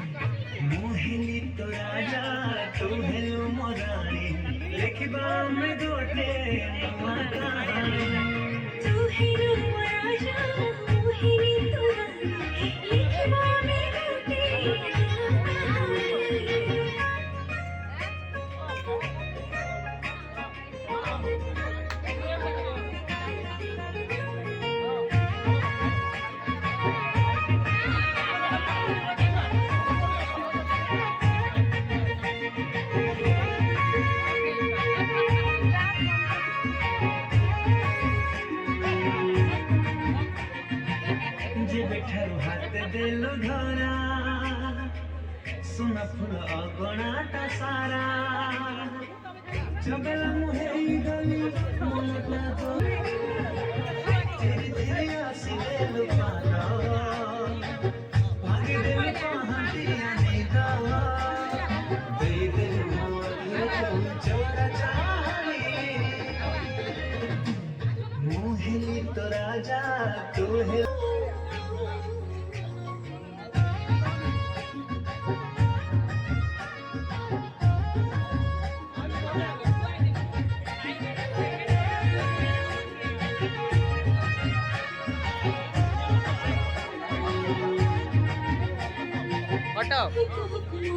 मोहिनी तो राजा तू है मोरानी लिखबा में गोटे तू है राजा मोहिनी तो रानी लिखबा में गोटे दिलो धरा सुना फुल अगणाटा सारा जगल मुहे गली मनटा तो धीरे धीरे आसिले लुपाना भागे दिल कहांटिया नहीं दावा दे दिल मोर चोरा चाहनी मोहिनी तो राजा तू है हटाओ।